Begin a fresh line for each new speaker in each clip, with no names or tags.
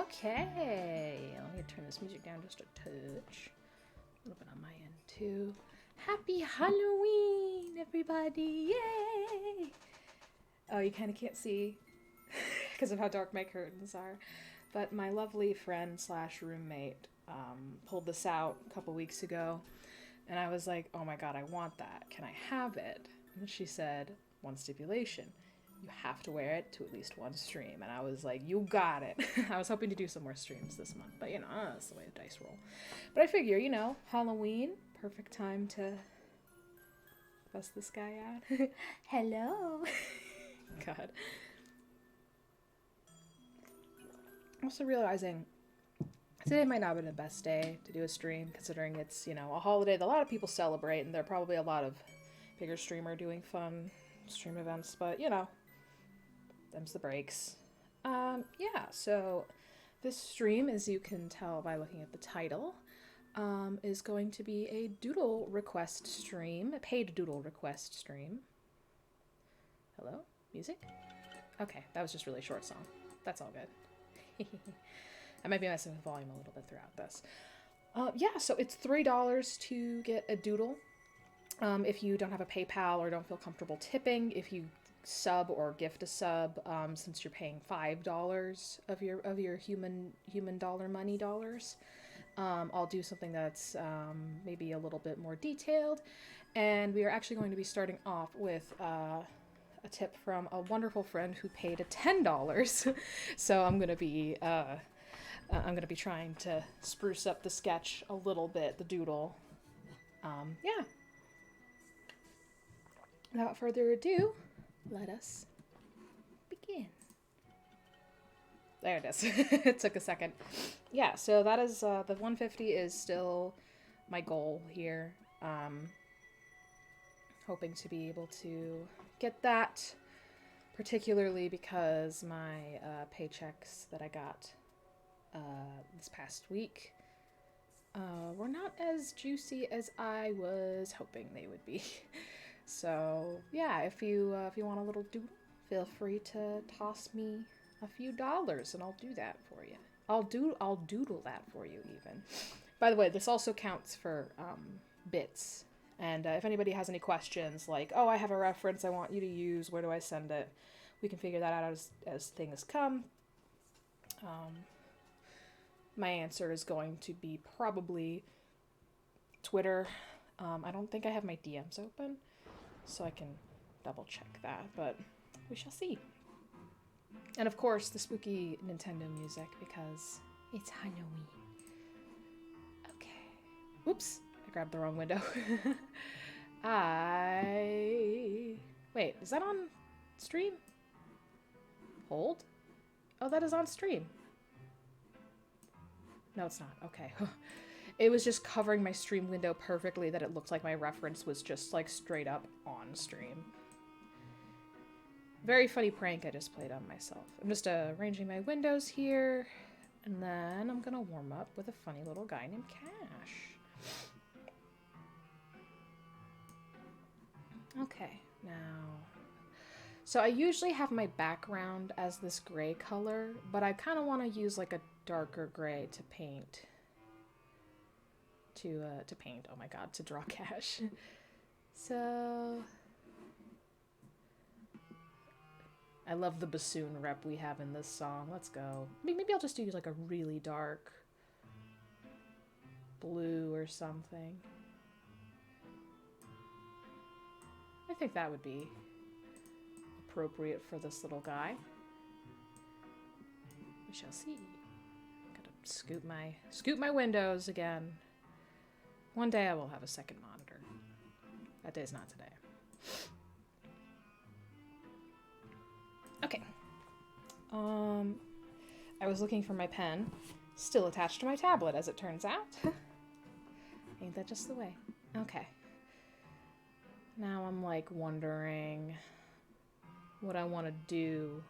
Okay, let me turn this music down just a touch. A little bit on my end too. Happy Halloween, everybody! Yay! Oh, you kind of can't see because of how dark my curtains are. But my lovely friend slash roommate pulled this out a couple weeks ago. And I was like, oh my god, I want that. Can I have it? And she said, one stipulation. You have to wear it to at least one stream. And I was like, you got it. I was hoping to do some more streams this month. But, that's the way the dice roll. But I figure, Halloween, perfect time to bust this guy out. Hello. God. Also realizing today might not have been the best day to do a stream, considering it's, a holiday that a lot of people celebrate, and there are probably a lot of bigger streamer doing fun stream events, but, them's the breaks. So this stream, as you can tell by looking at the title, is going to be a Doodle request stream, a paid Doodle request stream. Hello? Music? Okay, that was just a really short song. That's all good. I might be messing with volume a little bit throughout this. So it's $3 to get a Doodle. If you don't have a PayPal or don't feel comfortable tipping, if you sub or gift a sub, since you're paying $5 of your human dollar money dollars, I'll do something that's maybe a little bit more detailed. And we are actually going to be starting off with a tip from a wonderful friend who paid $10. So I'm gonna be trying to spruce up the sketch a little bit, the doodle. Without further ado, let us begin. There it is. It took a second. Yeah, so that is, the 150 is still my goal here. Hoping to be able to get that, particularly because my paychecks that I got this past week were not as juicy as I was hoping they would be. So yeah, if you want a little doodle, feel free to toss me a few dollars and I'll do that for you. I'll doodle that for you even. By the way, this also counts for bits. And if anybody has any questions, like, oh, I have a reference I want you to use, where do I send it? We can figure that out as things come. My answer is going to be probably Twitter. I don't think I have my DMs open, so I can double check that, but we shall see. And of course, the spooky Nintendo music, because it's Halloween. Okay. Oops. I grabbed the wrong window. Wait, is that on stream? Hold? Oh, that is on stream. No, it's not. Okay. It was just covering my stream window perfectly that it looked like my reference was just like straight up on stream. Very funny prank I just played on myself. I'm just arranging my windows here, and then I'm gonna warm up with a funny little guy named Cash. Okay, now, so I usually have my background as this gray color, but I kind of want to use like a darker gray to paint, oh my god, to draw Cash. So, I love the bassoon rep we have in this song. Let's go. Maybe I'll just do like a really dark blue or something. I think that would be appropriate for this little guy. We shall see. Gotta scoot my windows again. One day I will have a second monitor. That day's not today. Okay. I was looking for my pen, still attached to my tablet as it turns out. Ain't that just the way? Okay. Now I'm like wondering what I want to do.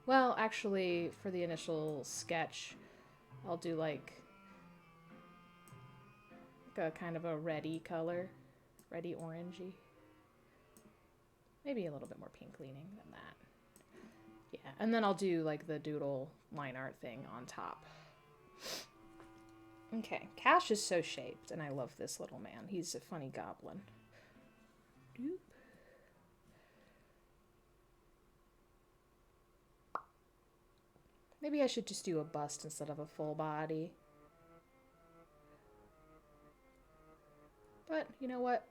Well, actually, for the initial sketch, I'll do like a kind of a reddy color, reddy orangey. Maybe a little bit more pink leaning than that. Yeah, and then I'll do like the Doodle line art thing on top. Okay, Cash is so shaped, and I love this little man. He's a funny goblin. Doop. Maybe I should just do a bust instead of a full body. But, you know what?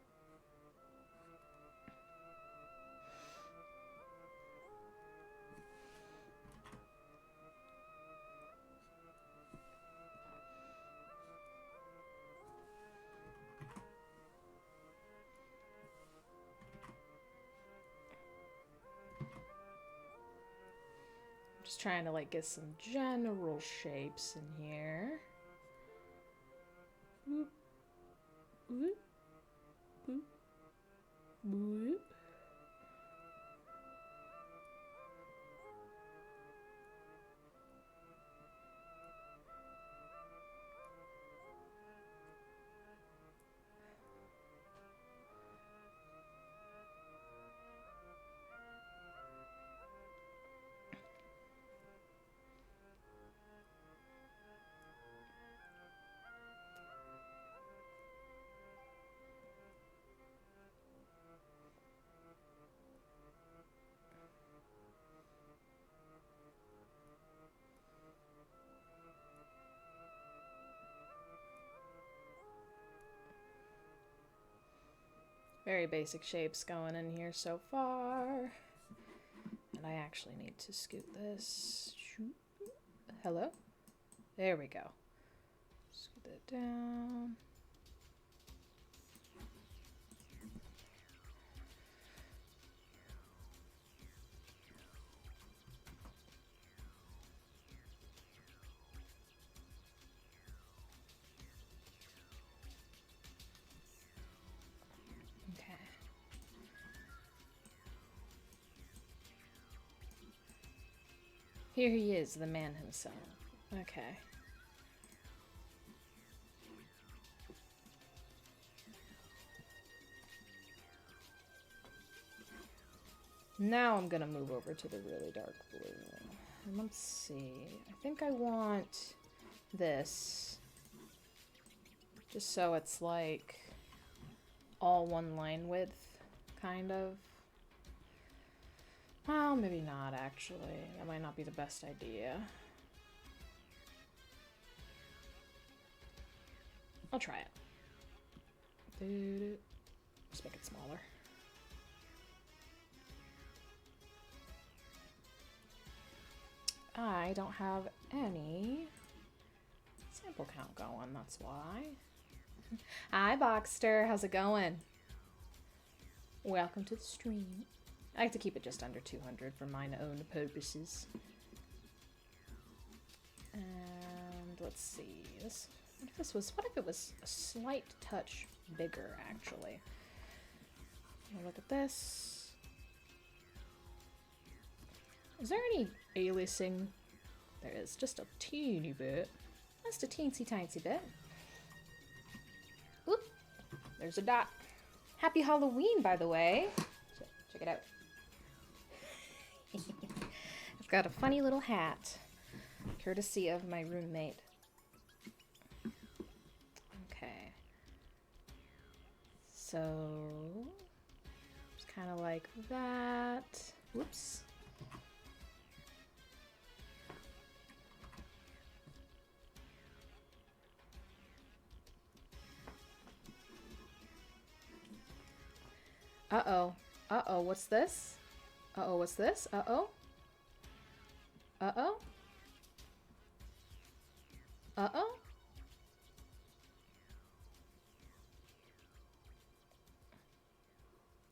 Just trying to like get some general shapes in here. Whoop. Whoop. Whoop. Whoop. Very basic shapes going in here so far. And I actually need to scoot this. Hello? There we go. Scoot that down. Here he is, the man himself. Okay. Now I'm gonna move over to the really dark blue. And let's see. I think I want this. Just so it's like all one line width, kind of. Well, maybe not, actually. That might not be the best idea. I'll try it. Just make it smaller. I don't have any sample count going, that's why. Hi, Boxster. How's it going? Welcome to the stream. I have to keep it just under 200 for mine own purposes. And let's see. What if it was a slight touch bigger, actually? Look at this. Is there any aliasing? There is, just a teeny bit. Just a teensy tiny bit. Oop! There's a dot. Happy Halloween, by the way. Check it out. I've got a funny little hat, courtesy of my roommate. Okay. So, just kind of like that. Whoops. Uh-oh. Uh-oh, what's this? Uh-oh, what's this? Uh-oh. Uh-oh. Uh-oh.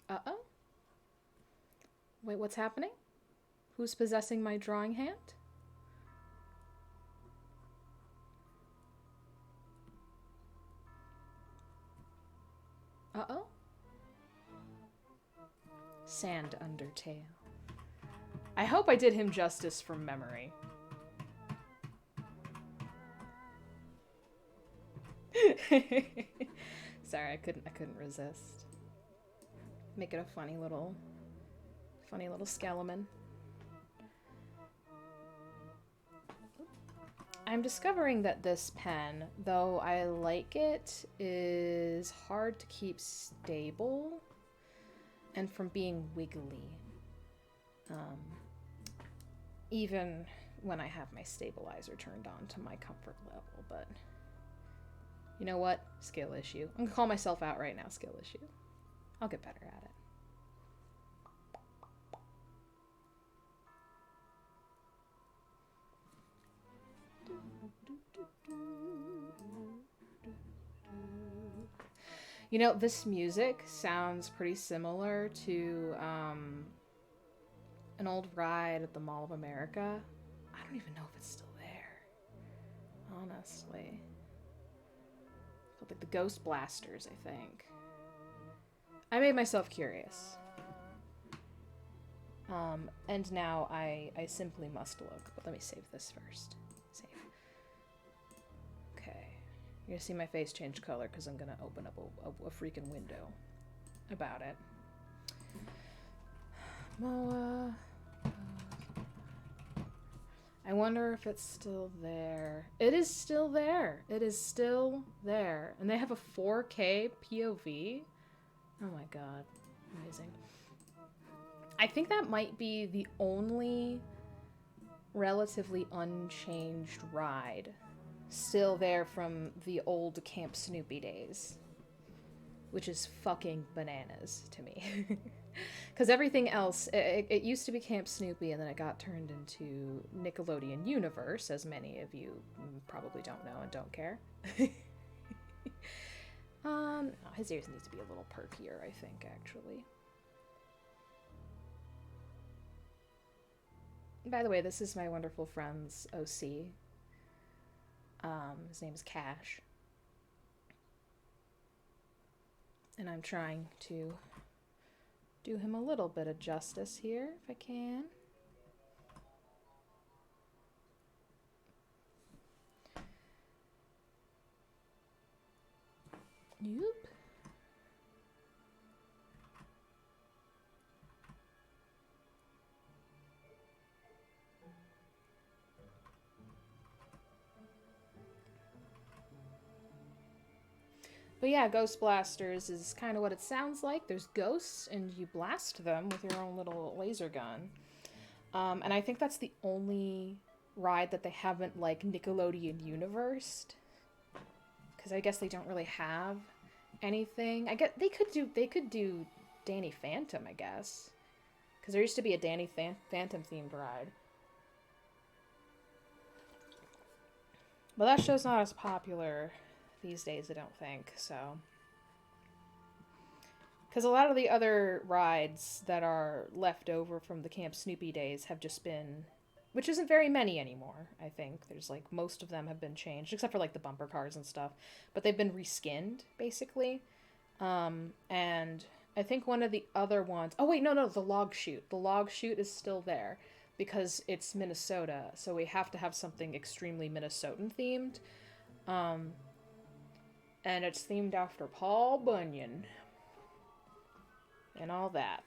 Uh-oh. Wait, what's happening? Who's possessing my drawing hand? Uh-oh. Sand Undertale. I hope I did him justice from memory. Sorry, I couldn't resist. Make it a funny little skeleton. I'm discovering that this pen, though I like it, is hard to keep stable and from being wiggly. Even when I have my stabilizer turned on to my comfort level, but you know what? Skill issue. I'm gonna call myself out right now, skill issue. I'll get better at it. You know, this music sounds pretty similar to an old ride at the Mall of America. I don't even know if it's still there, honestly. Called like the Ghost Blasters, I think. I made myself curious. And now I simply must look. But let me save this first. Save. Okay. You're gonna see my face change color because I'm gonna open up a freaking window about it. Moa. I wonder if it's still there. It is still there. It is still there. And they have a 4K POV. Oh my god. Amazing. I think that might be the only relatively unchanged ride still there from the old Camp Snoopy days. Which is fucking bananas to me. Because everything else, it used to be Camp Snoopy and then it got turned into Nickelodeon Universe, as many of you probably don't know and don't care. His ears need to be a little perkier, I think, actually. By the way, this is my wonderful friend's OC. His name is Cash. And I'm trying to do him a little bit of justice here, if I can. Yep. But yeah, Ghost Blasters is kind of what it sounds like. There's ghosts, and you blast them with your own little laser gun. And I think that's the only ride that they haven't, like, Nickelodeon Universed. Because I guess they don't really have anything. I get they could do Danny Phantom, I guess. Because there used to be a Danny Phantom themed ride. But that show's not as popular these days, I don't think, so. Because a lot of the other rides that are left over from the Camp Snoopy days have just been, which isn't very many anymore, I think. There's like, most of them have been changed, except for like the bumper cars and stuff. But they've been reskinned, basically. And I think one of the other ones, oh wait, no, the log chute. The log chute is still there because it's Minnesota, so we have to have something extremely Minnesotan themed. And it's themed after Paul Bunyan. And all that.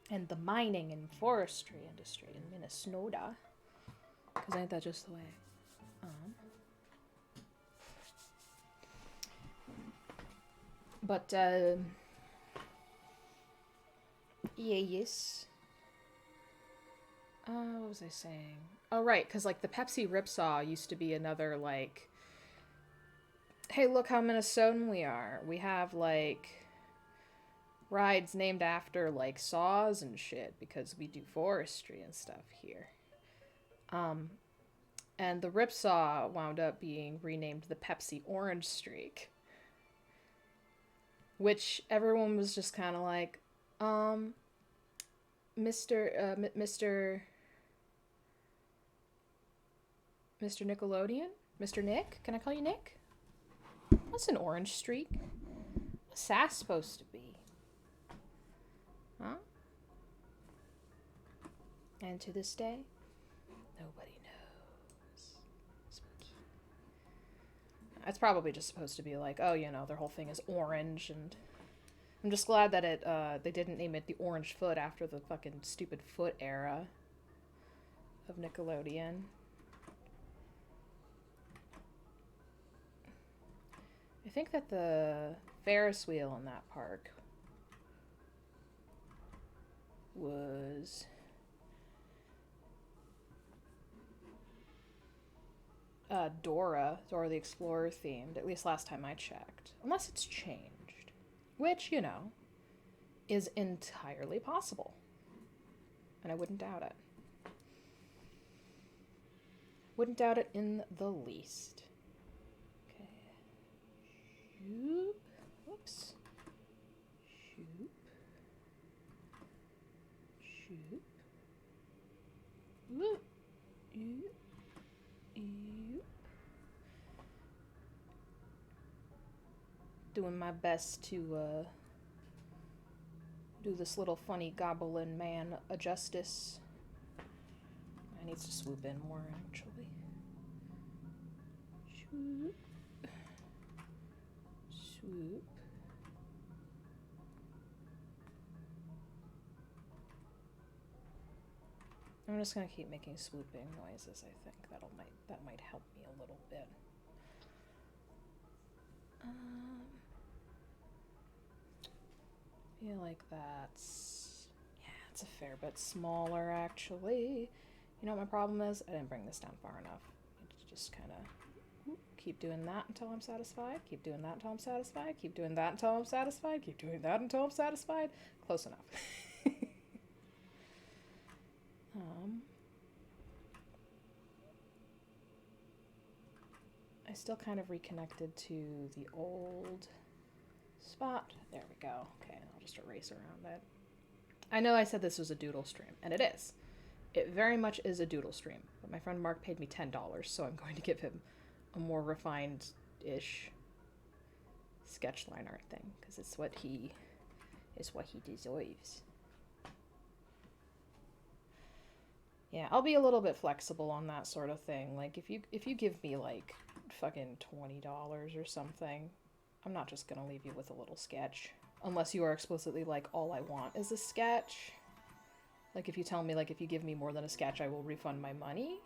And the mining and forestry industry in Minnesota. Because ain't that just the way? But, yeah, yes. What was I saying? Oh, right, because, like, the Pepsi Ripsaw used to be another, like, hey, look how Minnesotan we are. We have, like, rides named after, like, saws and shit because we do forestry and stuff here. And the Ripsaw wound up being renamed the Pepsi Orange Streak. Which everyone was just kind of like, Mr. Nickelodeon? Mr. Nick? Can I call you Nick? What's an orange streak? What's that supposed to be? Huh? And to this day, nobody knows. Spooky. It's probably just supposed to be like, oh, you know, their whole thing is orange, and I'm just glad that they didn't name it the Orange Foot after the fucking stupid foot era of Nickelodeon. think that the Ferris wheel in that park was Dora the Explorer themed, at least last time I checked. Unless it's changed. Which, you know, is entirely possible. And I wouldn't doubt it. Wouldn't doubt it in the least. Okay. Shoop. Whoops. Shoop. Shoop. Whoop. Eep. Eep. Doing my best to do this little funny goblin man a justice. I need to swoop in more, actually. Swoop. Swoop. I'm just gonna keep making swooping noises. I think that might help me a little bit. I feel like it's a fair bit smaller, actually. You know what my problem is? I didn't bring this down far enough. Just kind of keep doing that until I'm satisfied. Keep doing that until I'm satisfied. Keep doing that until I'm satisfied. Keep doing that until I'm satisfied. Close enough. I still kind of reconnected to the old spot. There we go. Okay, I'll just erase around it. I know I said this was a Doodle stream, and it is. It very much is a Doodle stream, but my friend Mark paid me $10, so I'm going to give him a more refined-ish sketch line art thing, because it's what he deserves. Yeah, I'll be a little bit flexible on that sort of thing. Like, if you give me, like, fucking $20 or something, I'm not just gonna leave you with a little sketch. Unless you are explicitly like, all I want is a sketch. Like, if you tell me, like, if you give me more than a sketch, I will refund my money.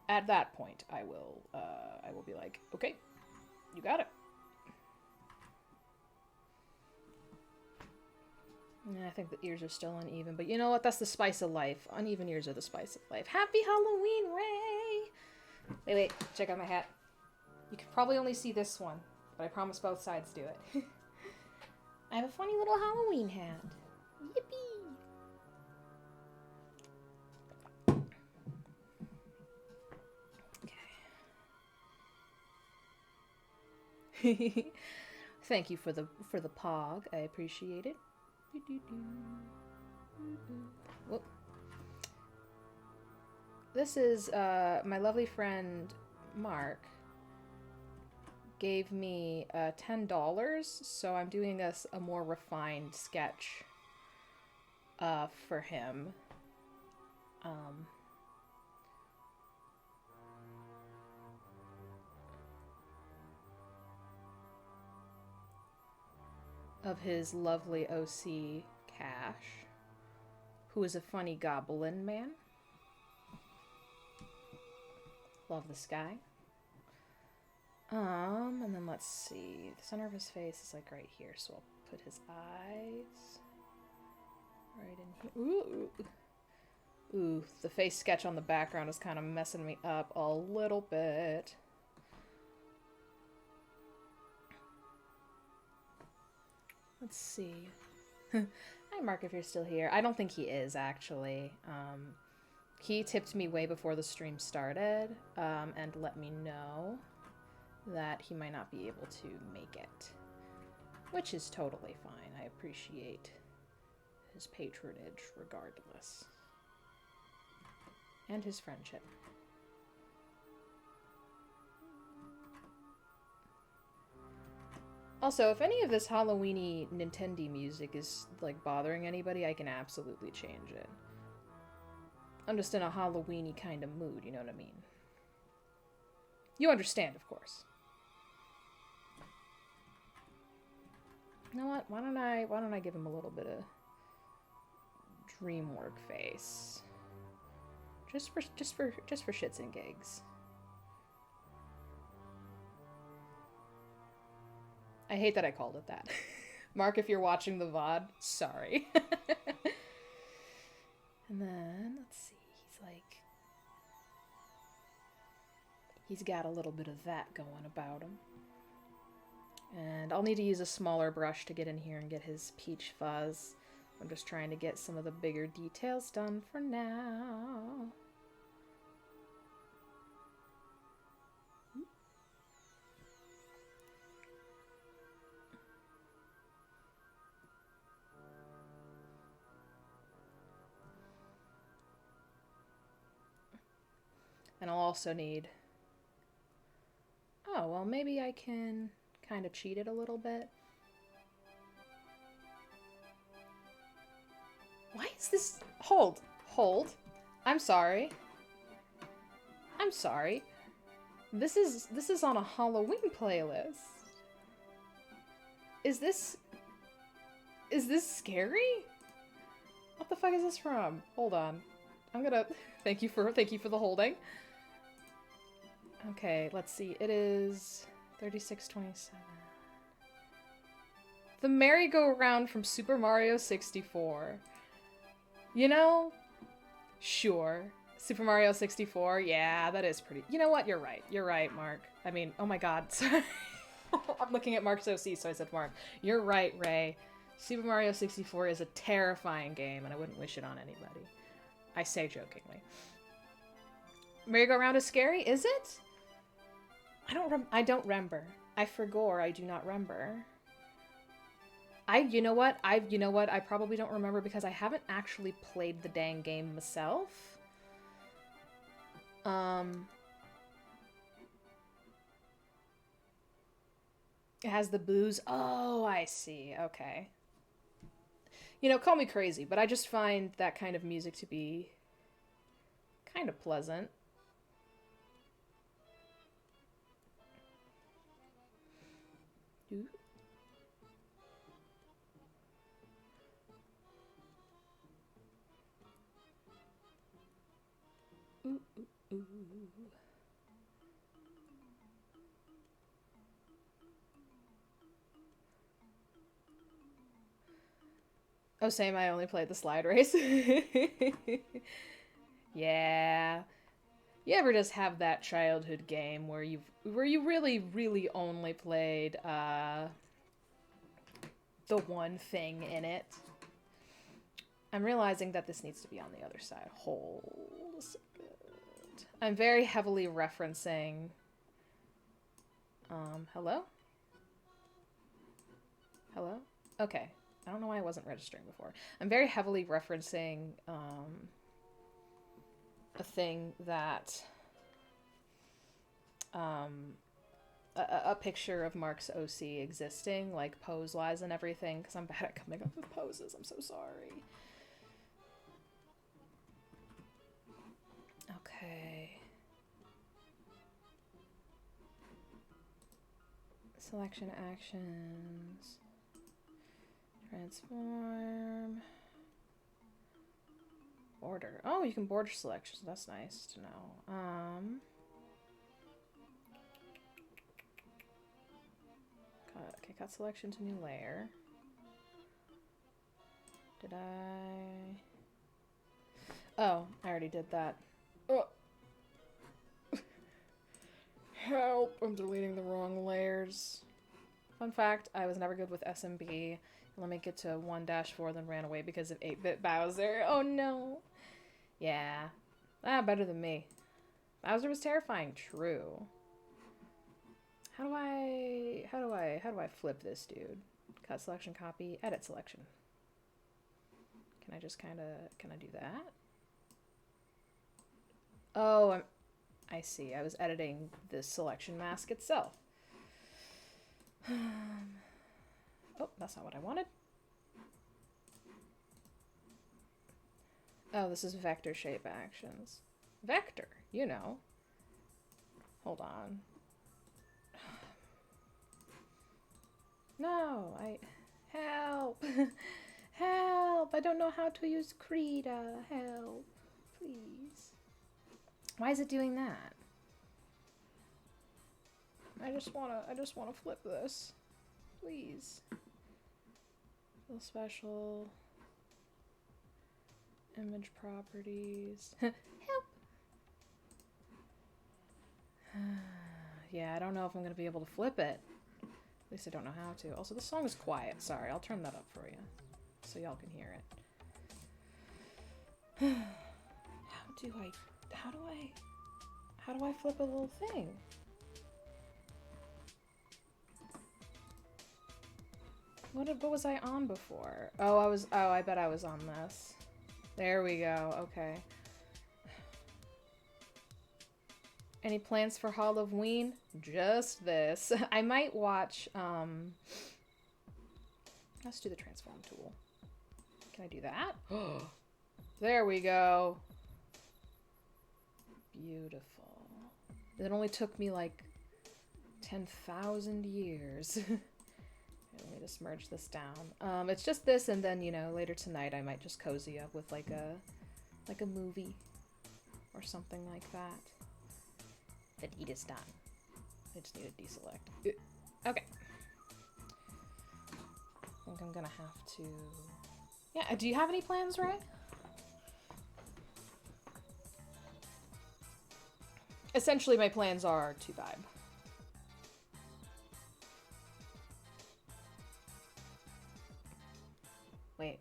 At that point, I will be like, okay, you got it. Yeah, I think the ears are still uneven, but you know what? That's the spice of life. Uneven ears are the spice of life. Happy Halloween, Ray! Wait, check out my hat. You can probably only see this one, but I promise both sides do it. I have a funny little Halloween hat. Yippee! Okay. Thank you for the pog. I appreciate it. Whoop. This is my lovely friend Mark gave me $10, so I'm doing a more refined sketch for him. Of his lovely OC Cash, who is a funny goblin man. Love this guy. And then let's see. The center of his face is like right here, so I'll put his eyes right in here. Ooh, the face sketch on the background is kind of messing me up a little bit. Let's see. Hi, Mark, if you're still here. I don't think he is, actually. He tipped me way before the stream started, and let me know that he might not be able to make it. Which is totally fine. I appreciate his patronage regardless. And his friendship. Also, if any of this Halloween-y Nintendo music is, like, bothering anybody, I can absolutely change it. I'm just in a Halloween-y kind of mood, you know what I mean? You understand, of course. You know what? Why don't I give him a little bit of dreamwork face? Just for shits and gigs. I hate that I called it that. Mark, if you're watching the VOD, sorry. And then, let's see, he's got a little bit of that going about him. And I'll need to use a smaller brush to get in here and get his peach fuzz. I'm just trying to get some of the bigger details done for now. And I'll also need... Oh, well, maybe I can kind of cheat it a little bit. Why is this... Hold. I'm sorry. This is on a Halloween playlist. Is this scary? What the fuck is this from? Hold on. I'm gonna... Thank you for the holding. Okay, let's see. It is 3627. The merry-go-round from Super Mario 64. You know, sure. Super Mario 64, yeah, that is pretty... You know what? You're right, Mark. I mean, oh my god, sorry. I'm looking at Mark's OC, so I said Mark. You're right, Ray. Super Mario 64 is a terrifying game, and I wouldn't wish it on anybody. I say jokingly. Merry-go-round is scary? Is it? I don't remember. I forgore, I do not remember. You know what? I probably don't remember because I haven't actually played the dang game myself. It has the booze. Oh, I see. Okay. You know, call me crazy, but I just find that kind of music to be kind of pleasant. Ooh. Ooh, ooh, ooh. Oh, same, I only played the slide race. Yeah. You ever just have that childhood game where you really, really only played the one thing in it? I'm realizing that this needs to be on the other side. Hold a second. I'm very heavily referencing... hello? Hello? Okay. I don't know why I wasn't registering before. I'm very heavily referencing, a thing that... a picture of Mark's OC existing, like pose-wise and everything, because I'm bad at coming up with poses. I'm so sorry. Okay. Selection actions. Transform. Border. Oh, you can border selections. That's nice to know. Okay, cut selection to new layer. Did I... Oh, I already did that. Oh. Help! I'm deleting the wrong layers. Fun fact, I was never good with SMB. Let me get to 1-4, then ran away because of 8-bit Bowser. Oh no! Yeah. Better than me. Bowser was terrifying, true. How do I flip this dude? Cut selection, copy, edit selection. Can I do that? Oh, I see. I was editing the selection mask itself. Oh, that's not what I wanted. Oh, this is vector shape actions. Vector, you know. Hold on. No, help. Help, I don't know how to use Krita. Help, please. Why is it doing that? I just wanna flip this. Please. Feel special. Image properties. Help! Yeah, I don't know if I'm going to be able to flip it. At least I don't know how to. Also, this song is quiet. Sorry, I'll turn that up for you. So y'all can hear it. How do I flip a little thing? What was I on before? Oh, I bet I was on this. There we go, okay. Any plans for Halloween? Just this. I might watch, let's do the transform tool. Can I do that? There we go. Beautiful. It only took me like 10,000 years. Let me just merge this down. It's just this, and then, you know, later tonight I might just cozy up with like a movie or something like that. The deed is done. I just need to deselect. Okay. I think I'm gonna have to... Yeah, do you have any plans, Ray? Essentially, my plans are to vibe. Wait.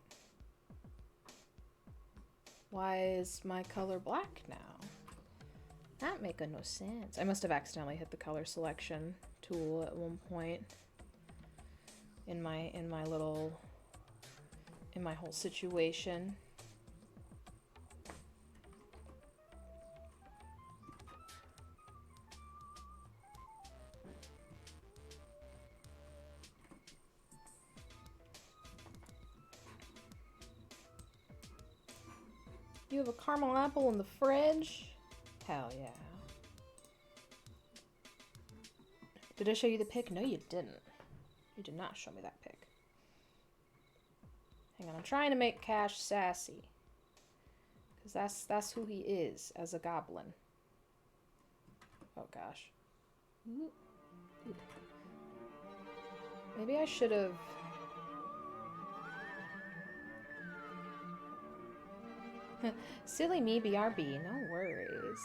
Why is my color black now? That make no sense. I must have accidentally hit the color selection tool at one point in my whole situation. You have a caramel apple in the fridge? Hell yeah. Did I show you the pic? No, you didn't. You did not show me that pic. Hang on, I'm trying to make Cash sassy. Because that's who he is as a goblin. Oh gosh. Ooh. Ooh. Maybe I should have... Silly me, BRB. No worries.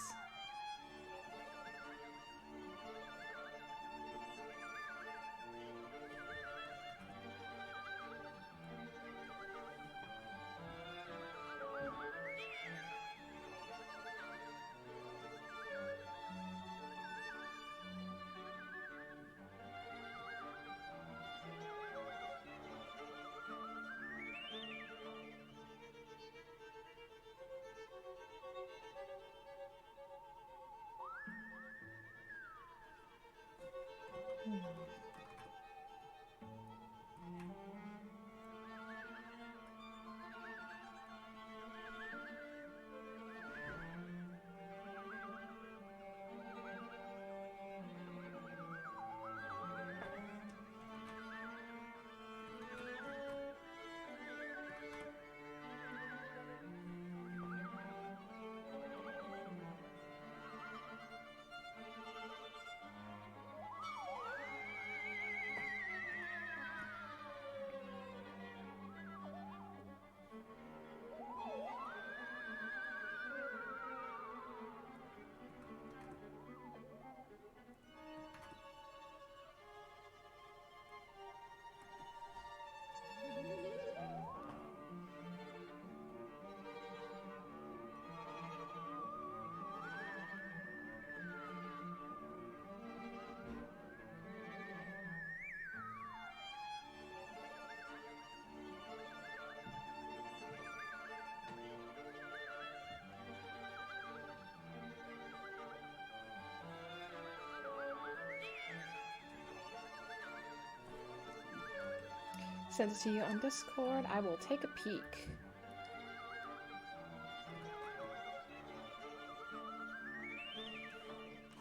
Send it to you on Discord. I will take a peek.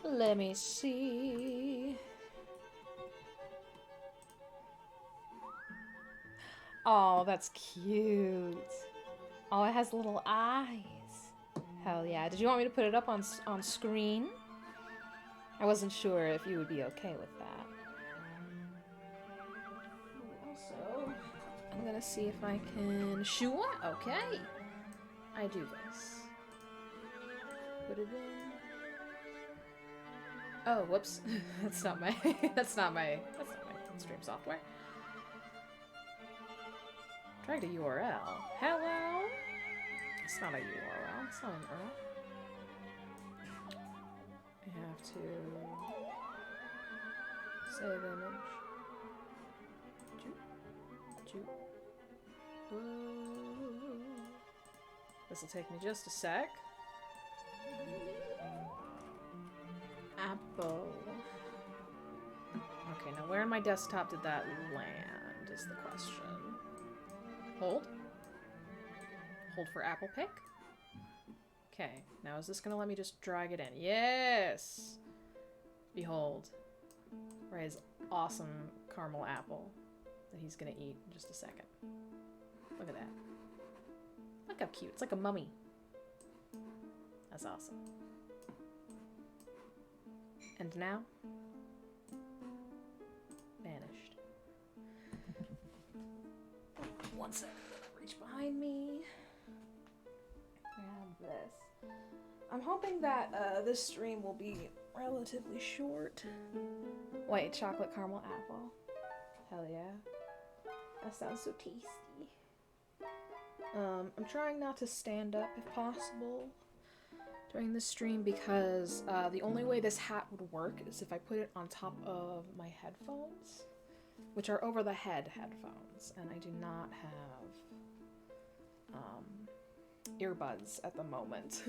Let me see. Oh, that's cute. Oh, it has little eyes. Hell yeah. Did you want me to put it up on screen? I wasn't sure if you would be okay with that. I'm gonna see if I can... Sure! Okay! I do this. Put it in. Oh, whoops. That's not my... that's not my stream software. Tried a URL. Hello? It's not a URL. It's not an URL. I have to save image. This will take me just a sec. Apple. Okay, now where in my desktop did that land is the question. Hold. Hold for apple pick. Okay, now is this gonna let me just drag it in? Yes! Behold. Ray's awesome caramel apple that he's gonna eat in just a second. Look at that. Look how cute. It's like a mummy. That's awesome. And now, vanished. One second, I'm gonna reach behind me. Grab this. I'm hoping that this stream will be relatively short. White chocolate caramel apple. Hell yeah. That sounds so tasty. I'm trying not to stand up if possible during the stream because the only way this hat would work is if I put it on top of my headphones, which are over-the-head headphones, and I do not have earbuds at the moment.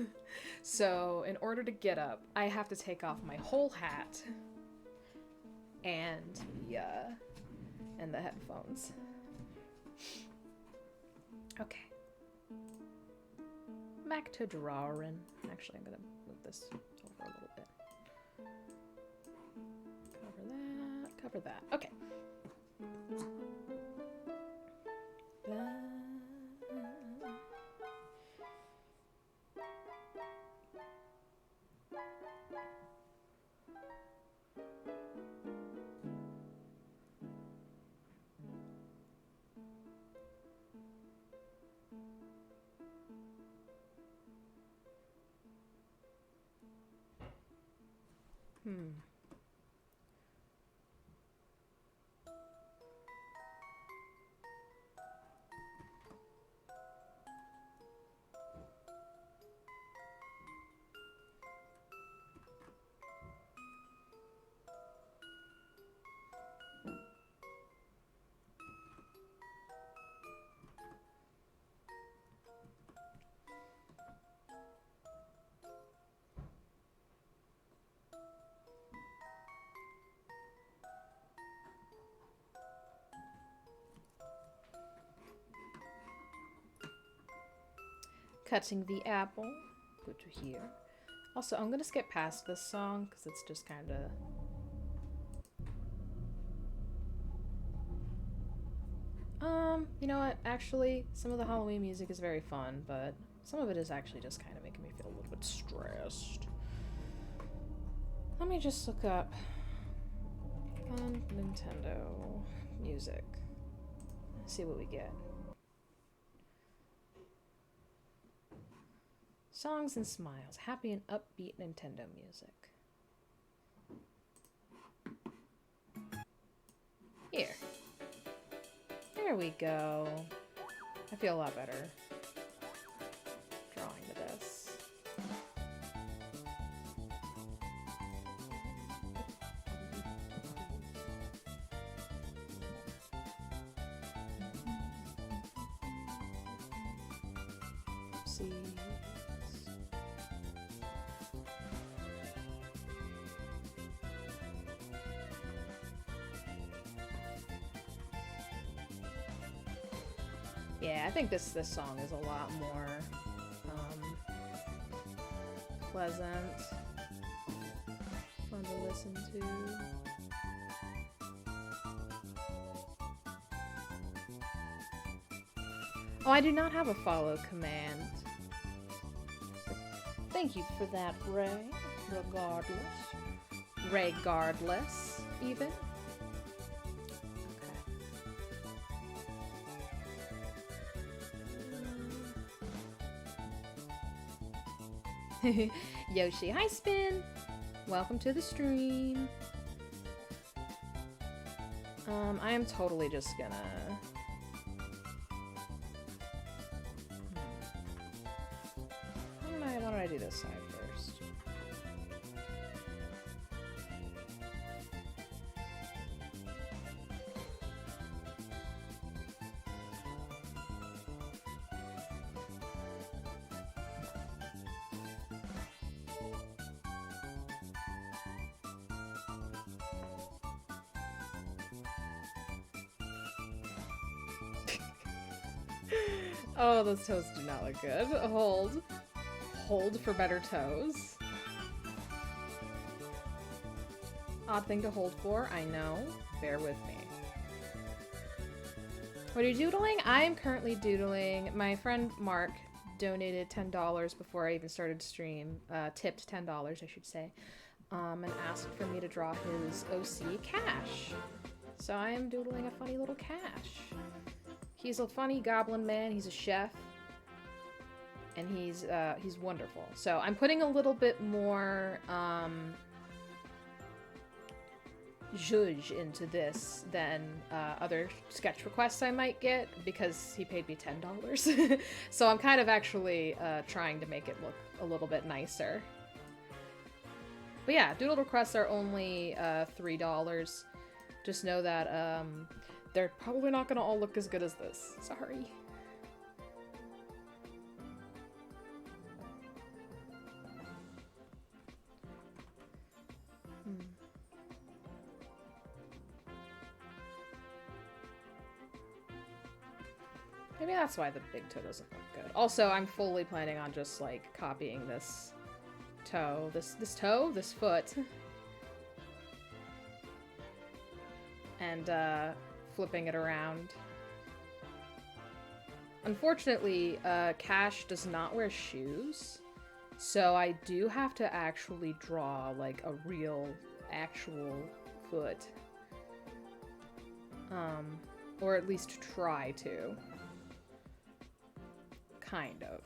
So in order to get up, I have to take off my whole hat and the headphones. Okay. Back to drawing. Actually, I'm gonna move this over a little bit. Cover that. Cover that. Okay. Cutting the apple. Good to hear. Also, I'm gonna skip past this song because it's just kind of... you know what? Actually, some of the Halloween music is very fun, but some of it is actually just kind of making me feel a little bit stressed. Let me just look up fun Nintendo music. See what we get. Songs and smiles. Happy and upbeat Nintendo music. Here. There we go. I feel a lot better drawing to this. Oopsies. Yeah, I think this song is a lot more pleasant, fun to listen to. Oh, I do not have a follow command. Thank you for that, Ray. Regardless, even. Yoshi, hi Spin! Welcome to the stream. I am totally just gonna... Why don't I do this side first? Oh, those toes do not look good. Hold. Hold for better toes. Odd thing to hold for, I know. Bear with me. What are you doodling? I am currently doodling. My friend Mark donated $10 before I even started to stream. Tipped $10, I should say. And asked for me to draw his OC Cash. So I am doodling a funny little Cash. He's a funny goblin man, he's a chef, and he's wonderful. So I'm putting a little bit more, zhuzh into this than, other sketch requests I might get, because he paid me $10. So I'm kind of actually, trying to make it look a little bit nicer. But yeah, doodle requests are only, $3. Just know that, they're probably not gonna all look as good as this. Sorry. Maybe that's why the big toe doesn't look good. Also, I'm fully planning on just, like, copying this toe. This foot. And, flipping it around. Unfortunately, Cash does not wear shoes, so I do have to actually draw, like, a real, actual foot. Or at least try to. Kind of.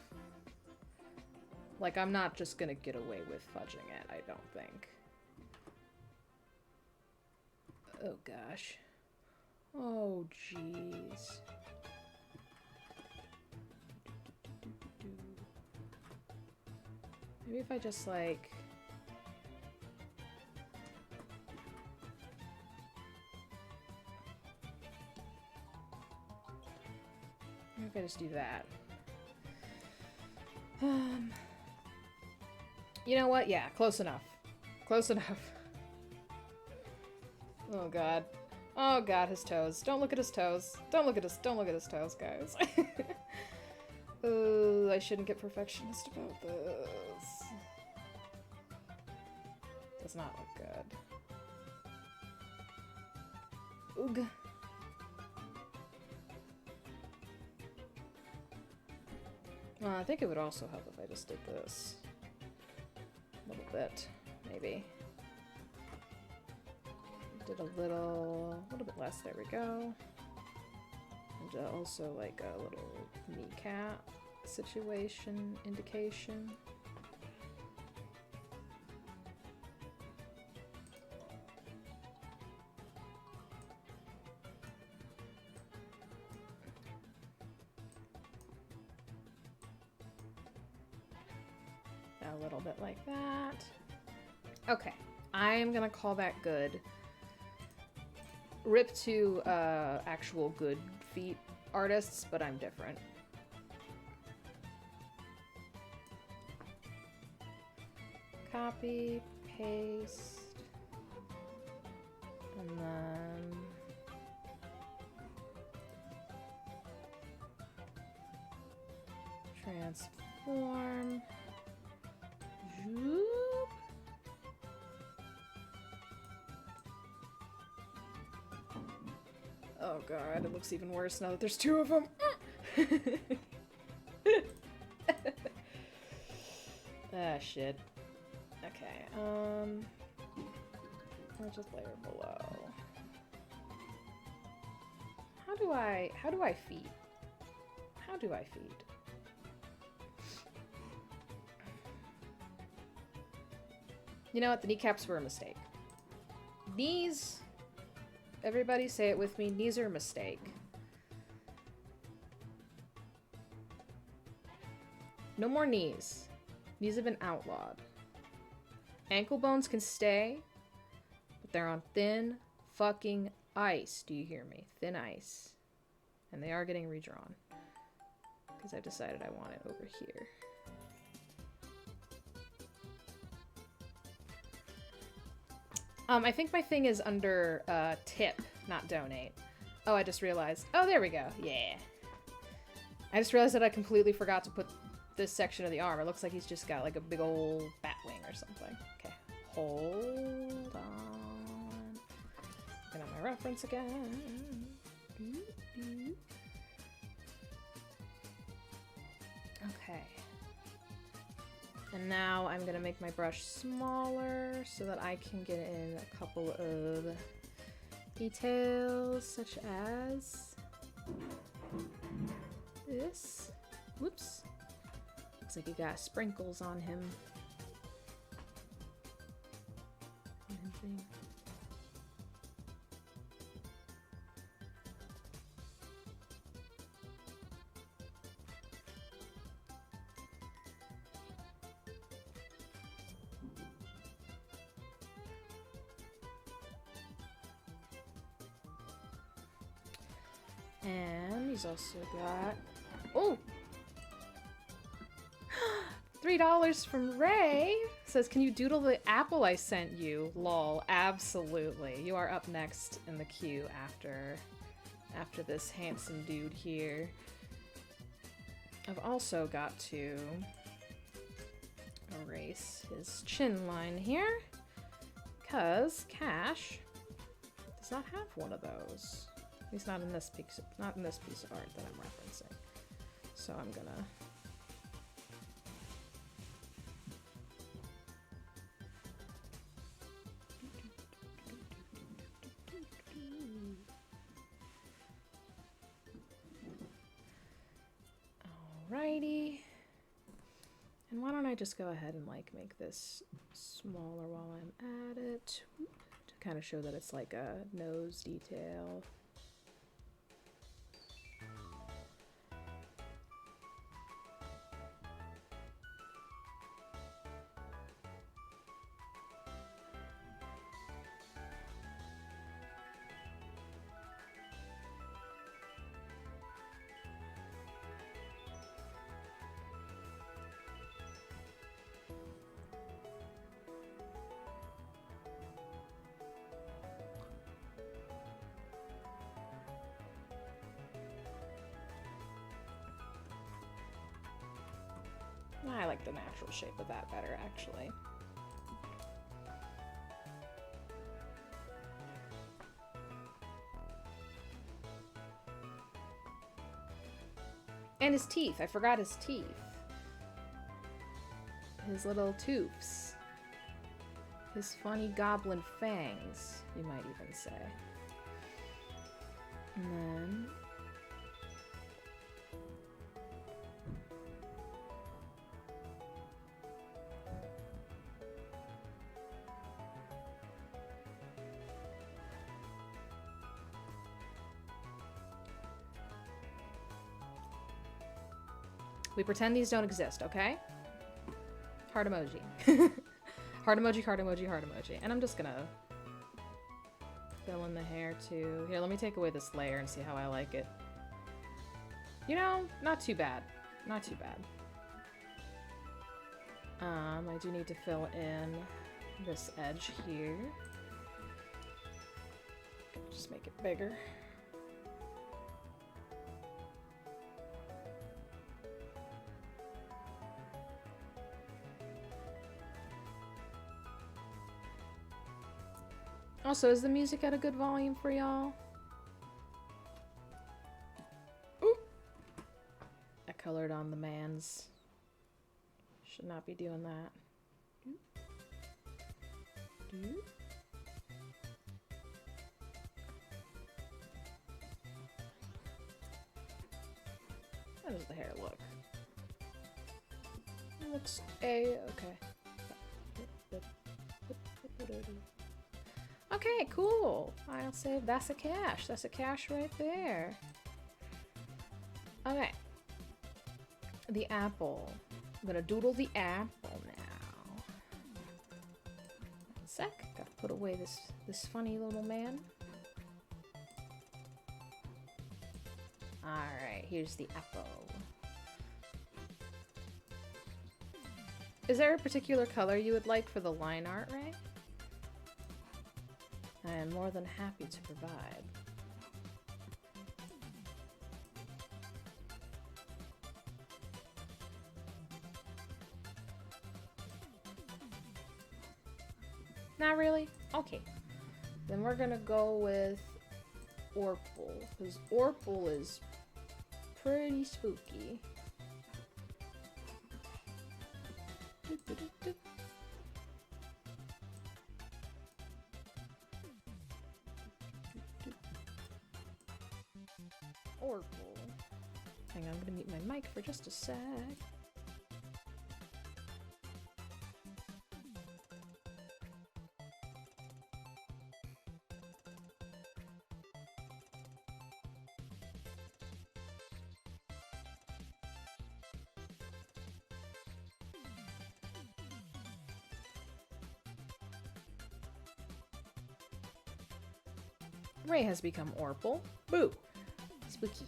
Like, I'm not just gonna get away with fudging it, I don't think. Oh, gosh. Oh, jeez. Maybe if I just, like... Maybe if I just do that. You know what? Yeah, close enough. Close enough. Oh, God. Oh god, his toes. Don't look at his toes. Don't look at his toes, guys. I shouldn't get perfectionist about this. Does not look good. Oog. Well, I think it would also help if I just did this. A little bit, maybe. Did a little bit less, there we go. And also like a little kneecap situation indication. A little bit like that. Okay, I'm gonna call that good. Rip to actual good feet artists, but I'm different. Copy, paste, and then transform. Zoop. Oh god, it looks even worse now that there's two of them. Ah, shit. Okay, let's just layer below. How do I feed? How do I feed? You know what? The kneecaps were a mistake. Knees. Everybody say it with me. Knees are a mistake. No more knees. Knees have been outlawed. Ankle bones can stay, but they're on thin fucking ice. Do you hear me? Thin ice. And they are getting redrawn. Because I've decided I want it over here. I think my thing is under tip, not donate. Oh, I just realized. Oh, there we go. Yeah. I just realized that I completely forgot to put this section of the arm. It looks like he's just got like a big old bat wing or something. Okay. Hold on. Looking at my reference again. Okay. And now I'm gonna make my brush smaller so that I can get in a couple of details, such as this. Whoops. Looks like he got sprinkles on him. And he's also got... Oh! $3 from Ray! Says, can you doodle the apple I sent you? Lol, absolutely. You are up next in the queue after this handsome dude here. I've also got to erase his chin line here, because Cash does not have one of those. At least not in this piece of art that I'm referencing. So I'm gonna alrighty. And why don't I just go ahead and like make this smaller while I'm at it to kind of show that it's like a nose detail. I like the natural shape of that better, actually. And his teeth. I forgot his teeth. His little toofs. His funny goblin fangs, you might even say. And then... we pretend these don't exist, okay? Heart emoji. Heart emoji, heart emoji, heart emoji. And I'm just gonna fill in the hair too. Here, let me take away this layer and see how I like it. You know, not too bad. Not too bad. I do need to fill in this edge here. Just make it bigger. Also, is the music at a good volume for y'all? Ooh. I colored on the man's. Should not be doing that. How does the hair look? It looks okay. Okay, cool. I'll save. That's a cache. That's a cache right there. Okay. The apple. I'm gonna doodle the apple now. 1 sec. Gotta put away this funny little man. Alright, here's the apple. Is there a particular color you would like for the line art, Ray? I am more than happy to provide. Not really? Okay. Then we're gonna go with Orpal, because Orpal is pretty spooky. Orpal. Hang on, I'm gonna mute my mic for just a sec. Ray has become Orpal. Boo! Spooky.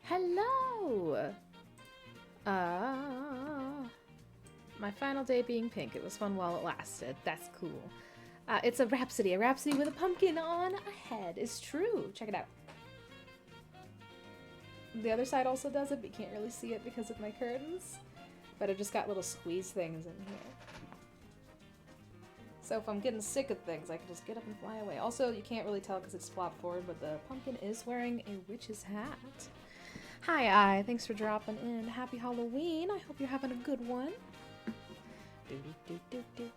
Hello! My final day being pink. It was fun while it lasted. That's cool. It's a rhapsody with a pumpkin on a head. It's true. Check it out. The other side also does it, but you can't really see it because of my curtains. But I've just got little squeeze things in here. So if I'm getting sick of things, I can just get up and fly away. Also, you can't really tell because it's flopped forward, but the pumpkin is wearing a witch's hat. Hi, I. Thanks for dropping in. Happy Halloween. I hope you're having a good one. Do do do do do.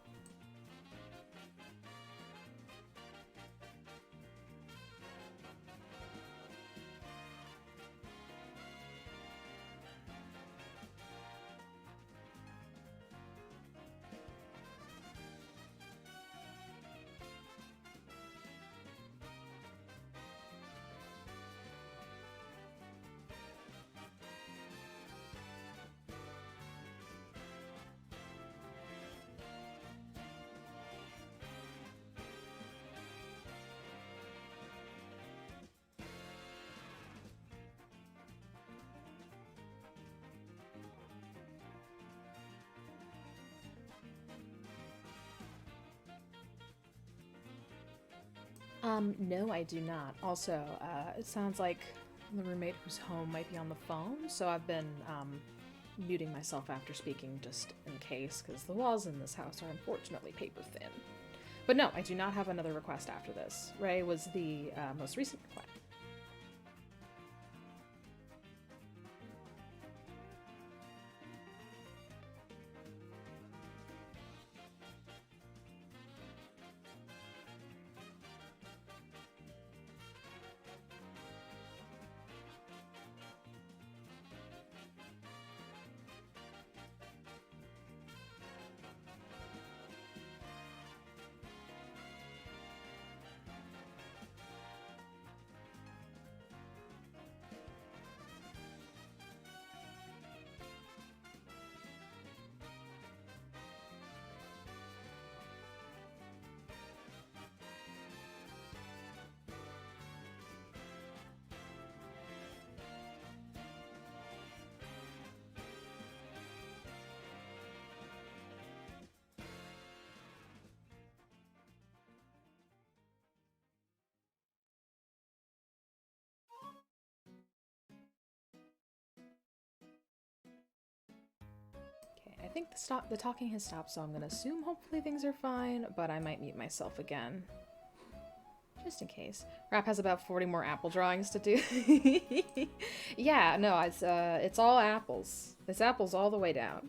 No, I do not. Also, it sounds like the roommate who's home might be on the phone, so I've been, muting myself after speaking just in case, because the walls in this house are unfortunately paper thin. But no, I do not have another request after this. Ray was the most recent request. I think the talking has stopped, so I'm gonna assume hopefully things are fine, but I might mute myself again. Just in case. Rap has about 40 more apple drawings to do. Yeah, no, it's all apples. It's apples all the way down.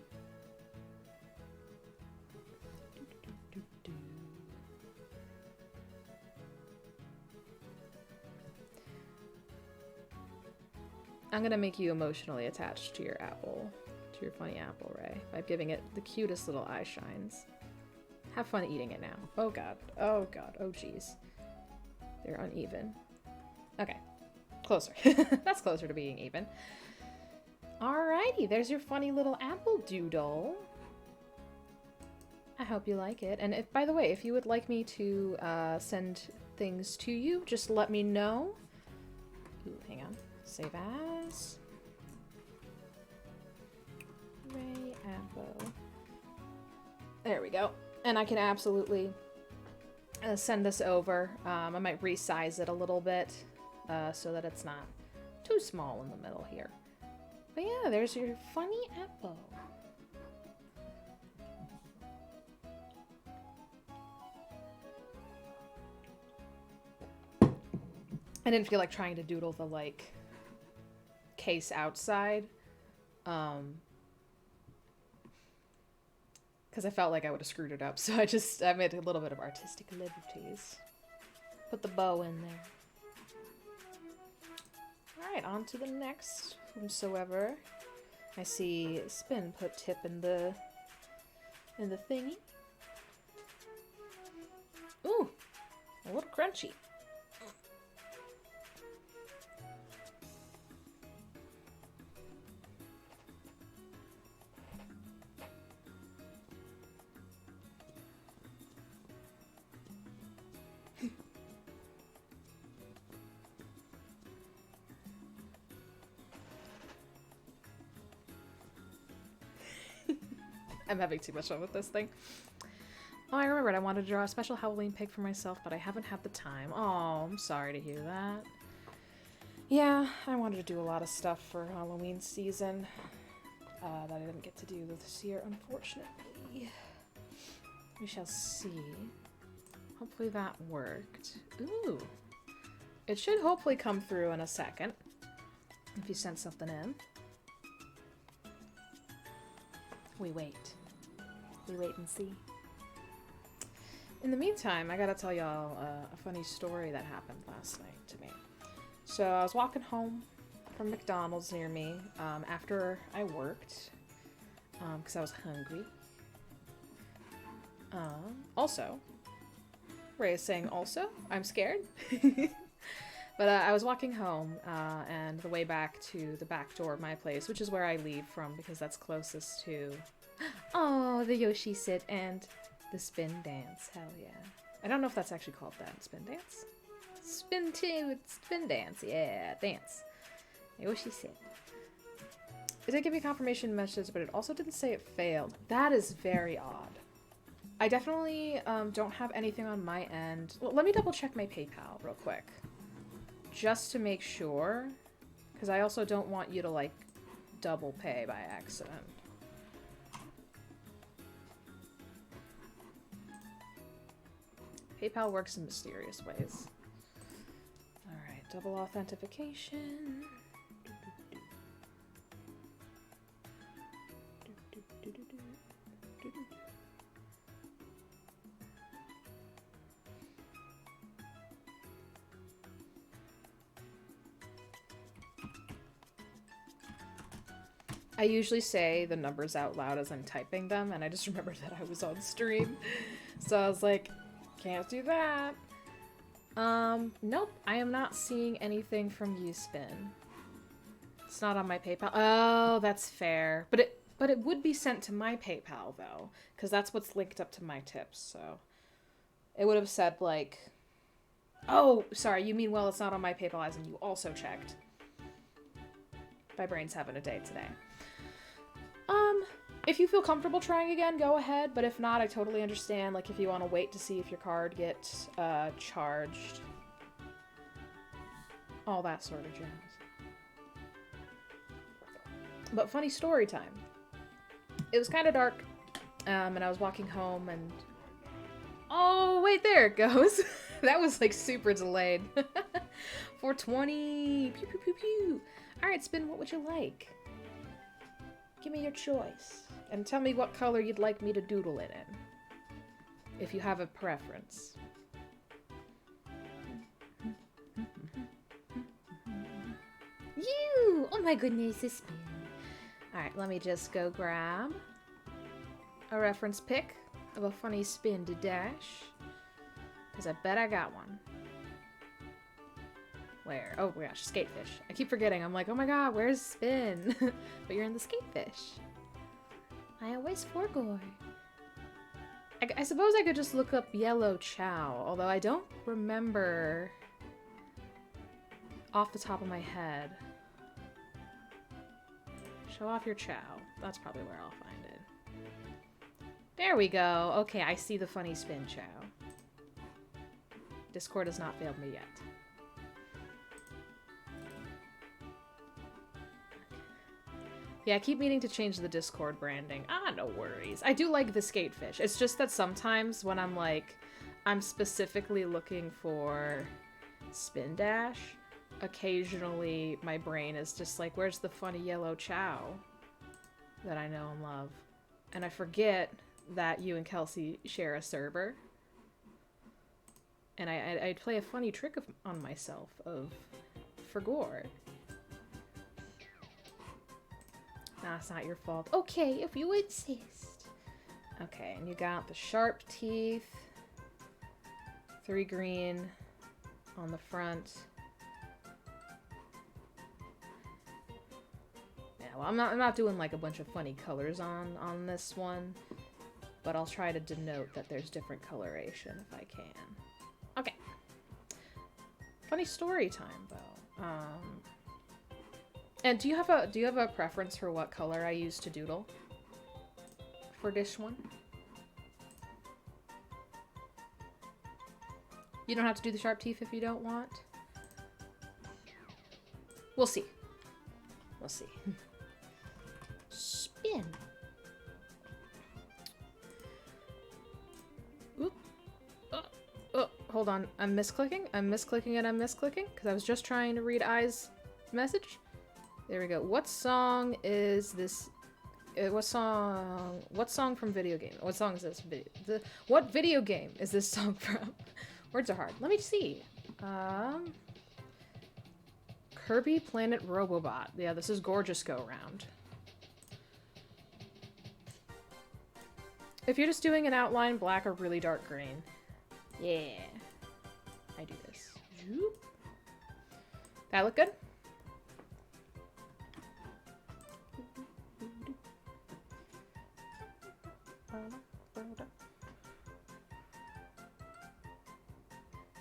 I'm gonna make you emotionally attached to your apple. To your funny apple, Ray, by giving it the cutest little eye shines. Have fun eating it now. Oh god. Oh god. Oh jeez. They're uneven. Okay. Closer. That's closer to being even. Alrighty, there's your funny little apple doodle. I hope you like it. And if, by the way, if you would like me to send things to you, just let me know. Ooh, hang on. Save as. Ray Apple. There we go. And I can absolutely send this over. I might resize it a little bit so that it's not too small in the middle here. But yeah, there's your funny apple. I didn't feel like trying to doodle the, like, case outside. Because I felt like I would have screwed it up, so I made a little bit of artistic liberties. Put the bow in there. Alright, on to the next whomsoever. I see Spin put tip in the thingy. Ooh, a little crunchy. I'm having too much fun with this thing. Oh, I remembered. I wanted to draw a special Halloween pig for myself, but I haven't had the time. Oh, I'm sorry to hear that. Yeah, I wanted to do a lot of stuff for Halloween season that I didn't get to do this year, unfortunately. We shall see. Hopefully that worked. Ooh. It should hopefully come through in a second. If you send something in. We wait. We wait and see. In the meantime, I gotta tell y'all a funny story that happened last night to me. So I was walking home from McDonald's near me after I worked because I was hungry. Also, Ray is saying also, I'm scared. But I was walking home and the way back to the back door of my place, which is where I leave from because that's closest to, oh, the Yoshi sit and the spin dance. Hell yeah. I don't know if that's actually called that. Spin dance? Spin too. Spin dance. Yeah, dance. Yoshi sit. It did give me a confirmation message, but it also didn't say it failed. That is very odd. I definitely don't have anything on my end. Well, let me double check my PayPal real quick. Just to make sure. Because I also don't want you to, like, double pay by accident. PayPal works in mysterious ways. Alright, double authentication. I usually say the numbers out loud as I'm typing them, and I just remembered that I was on stream. So I was like, can't do that. Nope, I am not seeing anything from Uspin. It's not on my PayPal. Oh, that's fair. But it would be sent to my PayPal, though, because that's what's linked up to my tips, so... It would have said, like... Oh, sorry, you mean, well, it's not on my PayPal, as in you also checked. My brain's having a day today. If you feel comfortable trying again, go ahead, but if not, I totally understand, like, if you want to wait to see if your card gets, charged. All that sort of jazz. But funny story time. It was kind of dark, and I was walking home, and... Oh, wait, there it goes! That was, like, super delayed. 420! Pew, pew, pew, pew! Alright, Spin, what would you like? Give me your choice. And tell me what color you'd like me to doodle it in. If you have a preference. You! Oh my goodness, this Spin. Alright, let me just go grab a reference pic of a funny spin to dash. Because I bet I got one. Where? Oh my gosh, Skatefish. I keep forgetting. I'm like, oh my god, where's Spin? But you're in the Skatefish. I always forgot. I suppose I could just look up Yellow Chow, although I don't remember off the top of my head. Show off your Chow. That's probably where I'll find it. There we go. Okay, I see the funny Spin Chow. Discord has not failed me yet. Yeah, I keep meaning to change the Discord branding. Ah, no worries. I do like the Skatefish. It's just that sometimes when I'm like, I'm specifically looking for Spin Dash, occasionally my brain is just like, where's the funny Yellow Chow that I know and love? And I forget that you and Kelsey share a server. And I'd play a funny trick on myself of forgot. Nah, it's not your fault. Okay, if you insist. Okay, and you got the sharp teeth. 3 green on the front. Yeah, well, I'm not doing like a bunch of funny colors on this one, but I'll try to denote that there's different coloration if I can. Okay. Funny story time though. And do you have a preference for what color I use to doodle for this one? You don't have to do the sharp teeth if you don't want. We'll see. We'll see. Spin. Oop. Oh, hold on. I'm misclicking. I'm misclicking and I'm misclicking because I was just trying to read I's message. There we go. What song is this? What song from video game? What song is this? What video game is this song from? Words are hard. Let me see. Kirby Planet Robobot. Yeah, this is Gorgeous Go Round. If you're just doing an outline, black or really dark green. Yeah. I do this. That look good?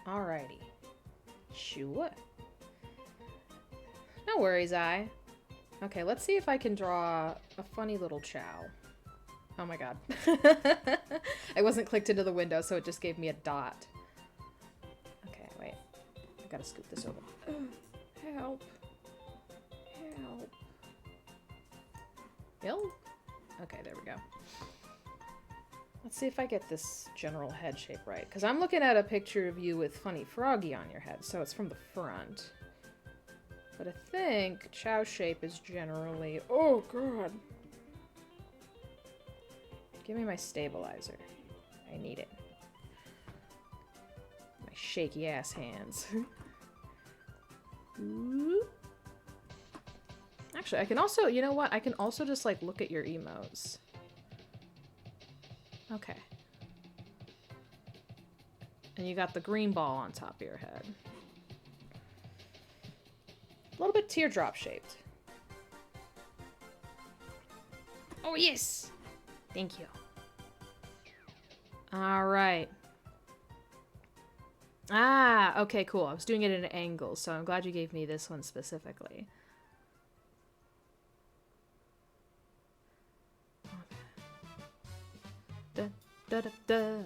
Alrighty. Sure. No worries, I. Okay, let's see if I can draw a funny little chow. Oh my god. I wasn't clicked into the window, so it just gave me a dot. Okay, wait. I gotta scoop this over. Help. Help. Help? Okay, there we go. Let's see if I get this general head shape right. Because I'm looking at a picture of you with funny froggy on your head, so it's from the front. But I think chow shape is generally... Oh, God! Give me my stabilizer. I need it. My shaky-ass hands. Actually, I can also... You know what? I can also just, like, look at your emotes. Okay. And you got the green ball on top of your head. A little bit teardrop shaped. Oh, yes! Thank you. Alright. Ah, okay, cool. I was doing it at an angle, so I'm glad you gave me this one specifically. Da, da, da, da.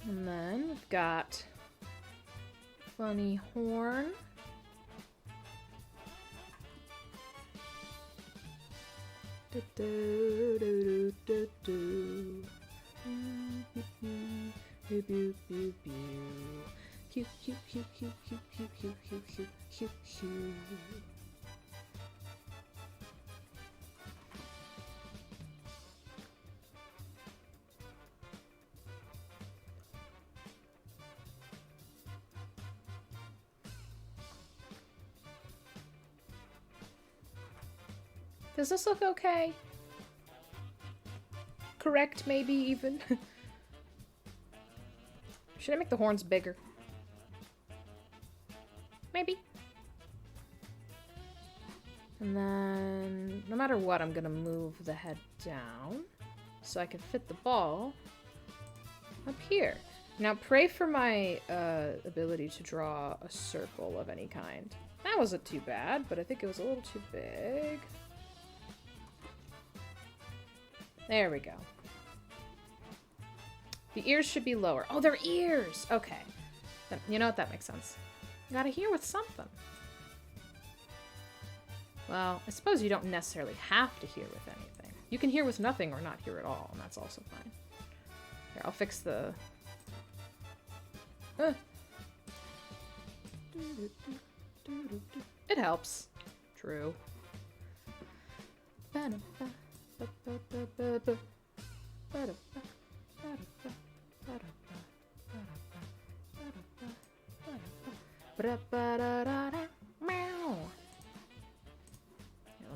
And then we've got funny horn. Do, do, do, do, do. Pew, pew, pew, pew. Cute, cute, cute, cute, cute, cute, cute, cute, cute, cute, cute. Does this look okay? Correct, maybe, even? Should I make the horns bigger? Maybe. And then, no matter what, I'm gonna move the head down so I can fit the ball up here. Now, pray for my ability to draw a circle of any kind. That wasn't too bad, but I think it was a little too big. There we go. The ears should be lower. Oh, they're ears! Okay. You know what? That makes sense. Gotta hear with something. Well, I suppose you don't necessarily have to hear with anything. You can hear with nothing or not hear at all, and that's also fine. Here, I'll fix the... It helps. True. Let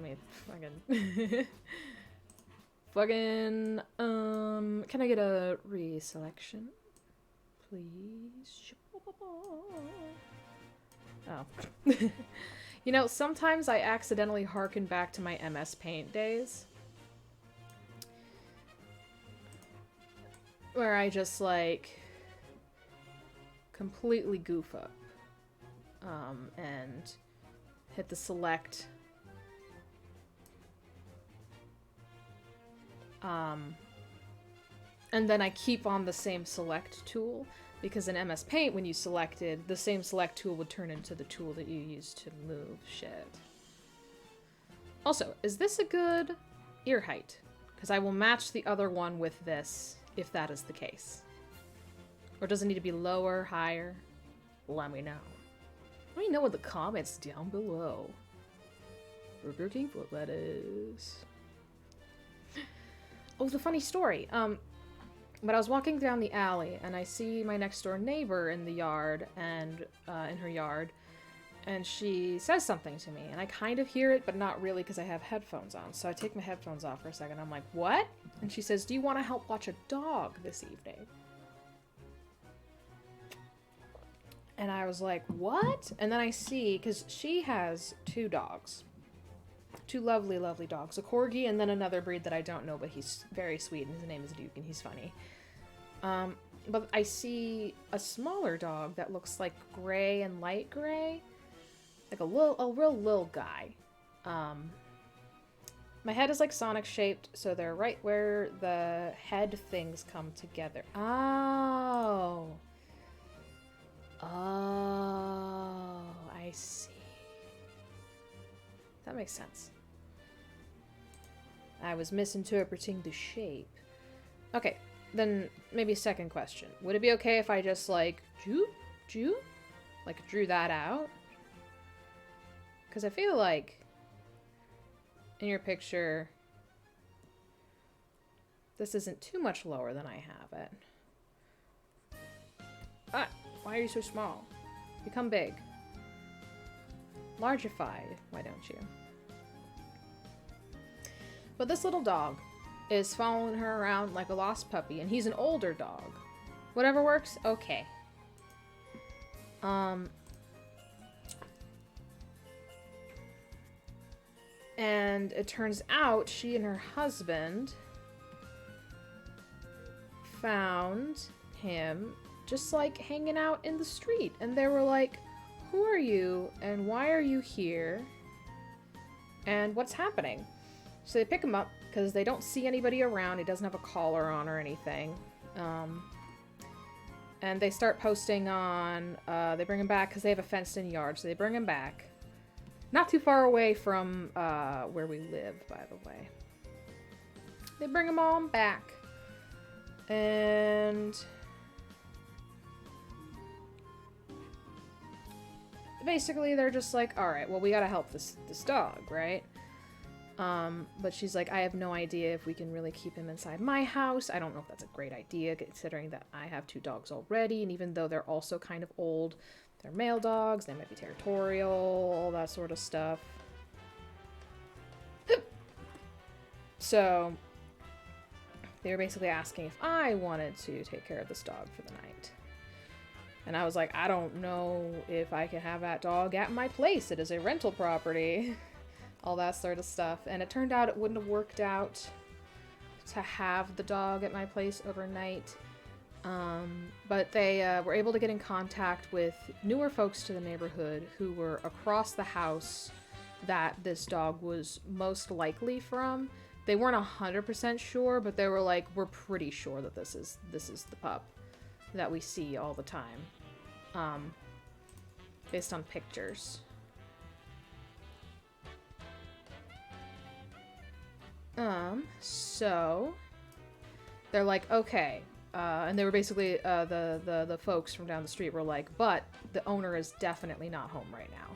me fucking... can I get a reselection? Please? Oh. You know, sometimes I accidentally harken back to my MS Paint days. where I just, like, completely goof up. And hit the select. And then I keep on the same select tool, because in MS Paint, when you selected, the same select tool would turn into the tool that you use to move shit. Also, is this a good ear height? Because I will match the other one with this, if that is the case. Or does it need to be lower, higher? Let me know. Let me know in the comments down below. Burger King foot lettuce. Oh, the funny story. But I was walking down the alley, and I see my next door neighbor in the yard, and in her yard, and she says something to me, and I kind of hear it, but not really, because I have headphones on. So I take my headphones off for a second. I'm like, what? And she says, do you want to help watch a dog this evening? And I was like, what? And then I see, because she has 2 dogs. 2 lovely, lovely dogs. A corgi and then another breed that I don't know, but he's very sweet, and his name is Duke, and he's funny. But I see a smaller dog that looks like gray and light gray. Like a real little guy. My head is like Sonic shaped, so they're right where the head things come together. Oh. Oh, I see. That makes sense. I was misinterpreting the shape. Okay, then maybe second question. Would it be okay if I just like, like drew that out? Because I feel like in your picture, this isn't too much lower than I have it. Ah, why are you so small? Become big. Largify, why don't you? But this little dog is following her around like a lost puppy, and he's an older dog. Whatever works, okay. And it turns out she and her husband found him just like hanging out in the street, and they were like, who are you and why are you here and what's happening? So they pick him up because they don't see anybody around. He doesn't have a collar on or anything. And they start posting on, they bring him back because they have a fenced in yard, so they bring him back. Not too far away from where we live, by the way. They bring him on back. And basically they're just like, alright, well, we gotta help this dog, right? But she's like, I have no idea if we can really keep him inside my house. I don't know if that's a great idea, considering that I have 2 dogs already, and even though they're also kind of old, they're male dogs, they might be territorial, all that sort of stuff. So they were basically asking if I wanted to take care of this dog for the night. And I was like, I don't know if I can have that dog at my place. It is a rental property. All that sort of stuff. And it turned out it wouldn't have worked out to have the dog at my place overnight. But they were able to get in contact with newer folks to the neighborhood who were across the house that this dog was most likely from. They weren't 100% sure, but they were like, we're pretty sure that this is the pup that we see all the time. Based on pictures. So they're like, okay. And they were basically, the folks from down the street were like, but the owner is definitely not home right now.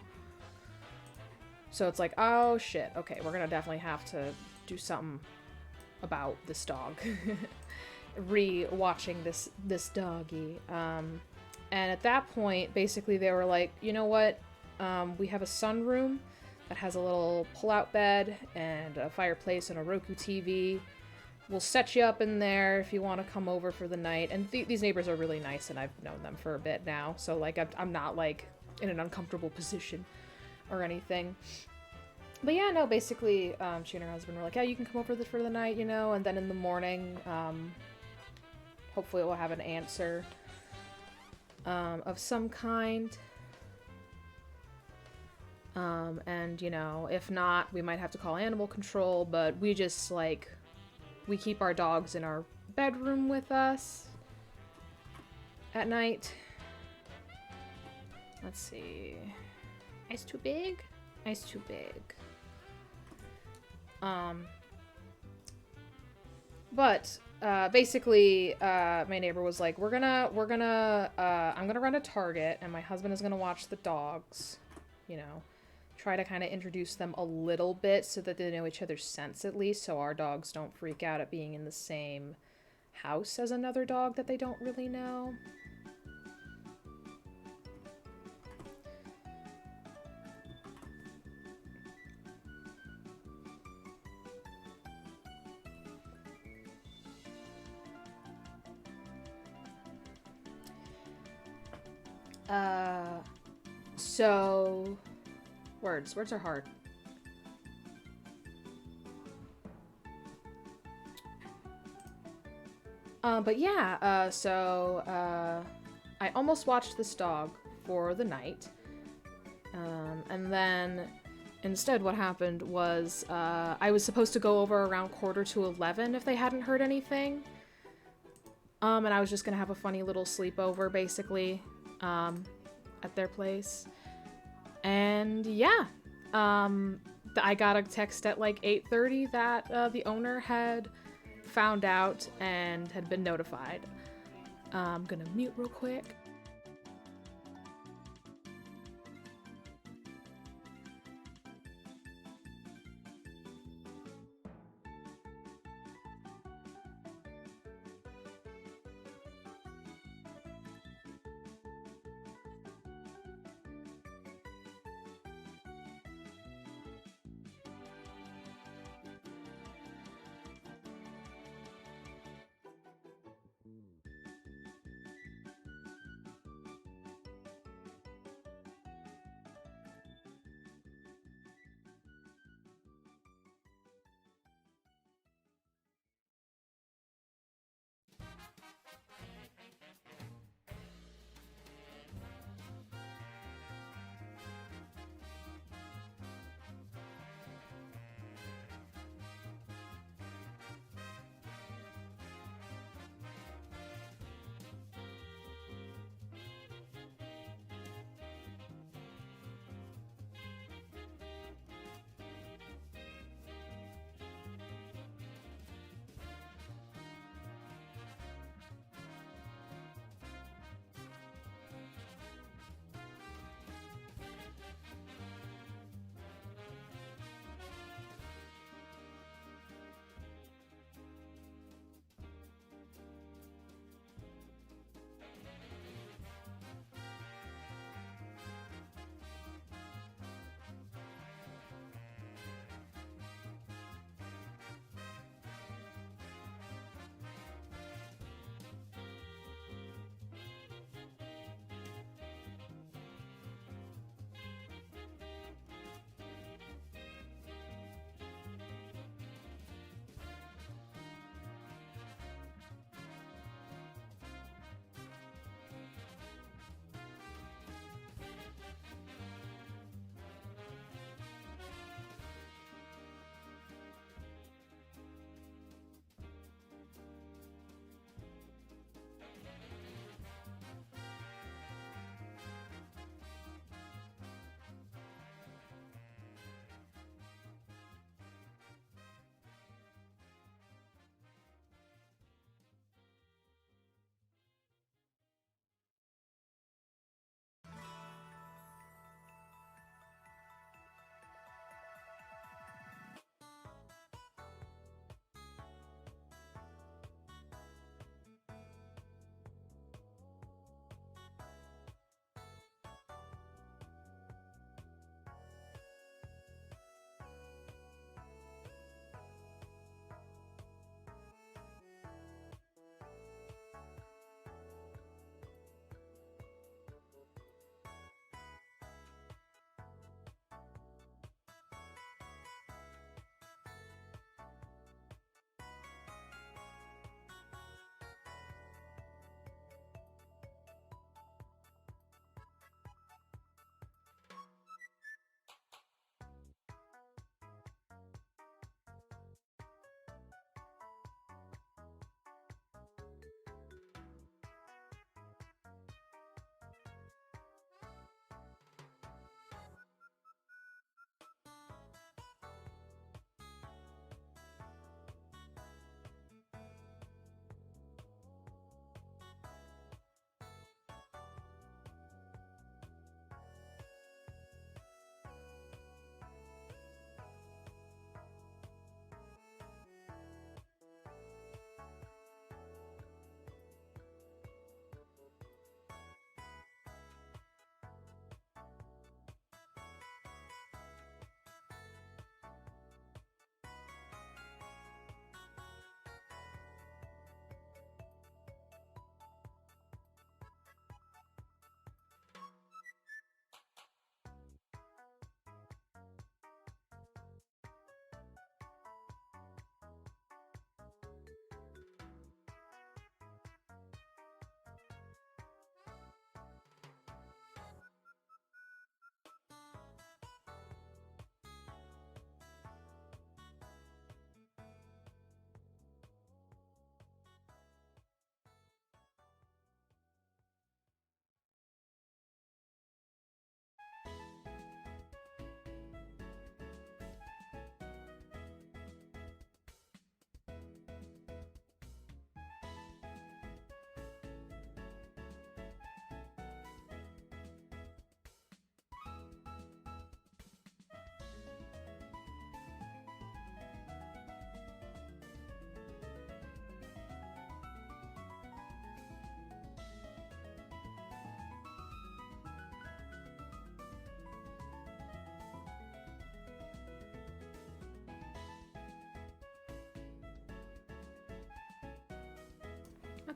So it's like, oh shit, okay, we're gonna definitely have to do something about this dog. Re-watching this doggy. And at that point, basically they were like, you know what? We have a sunroom that has a little pull-out bed and a fireplace and a Roku TV. We'll set you up in there if you want to come over for the night. And these neighbors are really nice, and I've known them for a bit now. So, like, I'm not, like, in an uncomfortable position or anything. But yeah, no, basically, she and her husband were like, yeah, you can come over for the night, you know? And then in the morning, hopefully we'll have an answer of some kind. And, you know, if not, we might have to call animal control, but we just, like, we keep our dogs in our bedroom with us at night. Let's see. Ice too big? Ice too big. But basically, my neighbor was like, I'm gonna run to Target, and my husband is gonna watch the dogs, you know, try to kind of introduce them a little bit so that they know each other's scents at least, so our dogs don't freak out at being in the same house as another dog that they don't really know. So words are hard. But yeah, I almost watched this dog for the night. And then instead what happened was, I was supposed to go over around 11:45 if they hadn't heard anything. And I was just gonna have a funny little sleepover, basically, at their place. And yeah, I got a text at like 8:30 that the owner had found out and had been notified. I'm gonna mute real quick.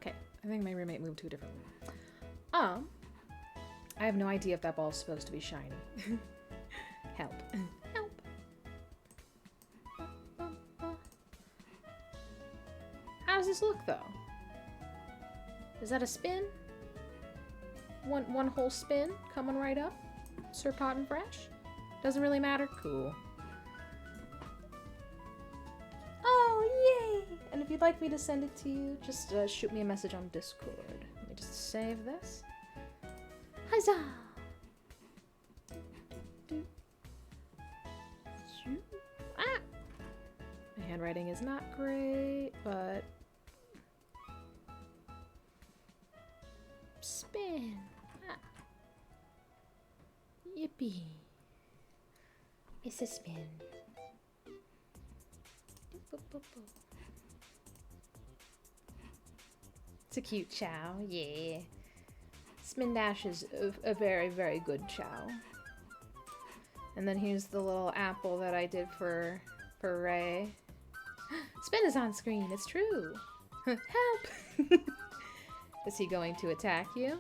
Okay, I think my roommate moved to a different room. I have no idea if that ball's supposed to be shiny. Help. Help. How does this look, though? Is that a spin? One whole spin coming right up? Served hot and fresh? Doesn't really matter? Cool. Oh, yay! And if you'd like me to send it to you, just shoot me a message on Discord. Let me just save this. Huzzah! Ah! My handwriting is not great, but... Spin! Ah. Yippee! It's a spin. It's a cute chow, yeah. Spin Dash is a very, very good chow. And then here's the little apple that I did for Ray. Spin is on screen, it's true. Help! Is he going to attack you?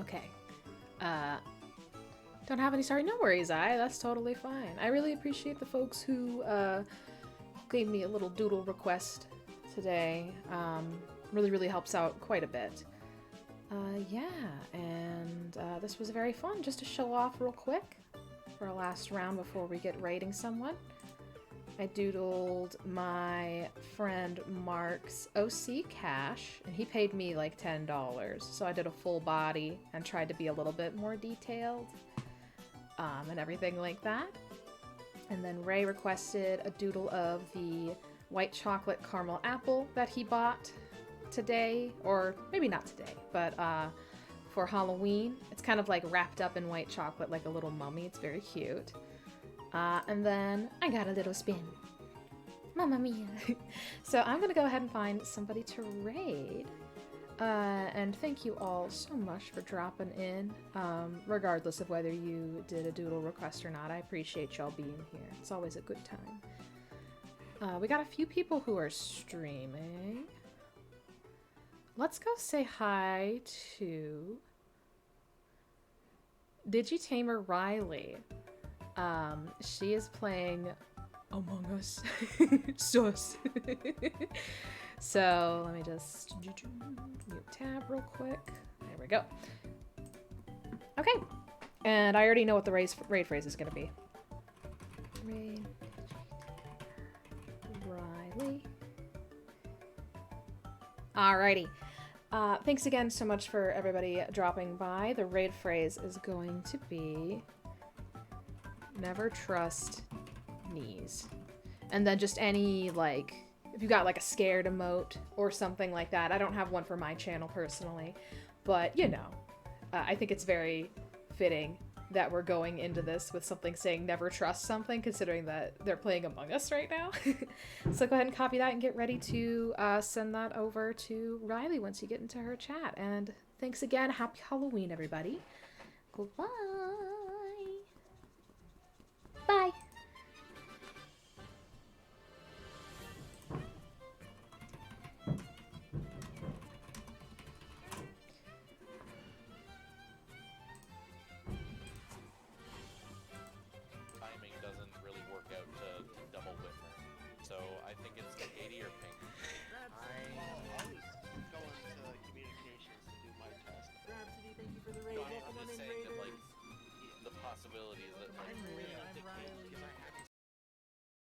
Okay. Don't have any sorry. No worries, that's totally fine. I really appreciate the folks who gave me a little doodle request today. Really, really helps out quite a bit. Yeah, and this was very fun just to show off real quick for our last round before we get rating someone. I doodled my friend Mark's OC cash, and he paid me like $10, so I did a full body and tried to be a little bit more detailed and everything like that. And then Ray requested a doodle of the white chocolate caramel apple that he bought today, or maybe not today, but for Halloween. It's kind of like wrapped up in white chocolate like a little mummy. It's very cute. And then I got a little spin. Mamma mia. So I'm gonna go ahead and find somebody to raid. And thank you all so much for dropping in. Regardless of whether you did a doodle request or not, I appreciate y'all being here. It's always a good time. We got a few people who are streaming. Let's go say hi to Digitamer Riley. She is playing Among Us. Sus. So let me just mute tab real quick. There we go. Okay. And I already know what the raid phrase is going to be. Raid Riley. Alrighty. Thanks again so much for everybody dropping by. The raid phrase is going to be never trust knees. And then just any, like, if you got like a scared emote or something like that. I don't have one for my channel personally, but you know, I think it's very fitting that we're going into this with something saying never trust something, considering that they're playing Among Us right now. So go ahead and copy that and get ready to send that over to Riley once you get into her chat. And thanks again. Happy Halloween, everybody. Goodbye. Bye.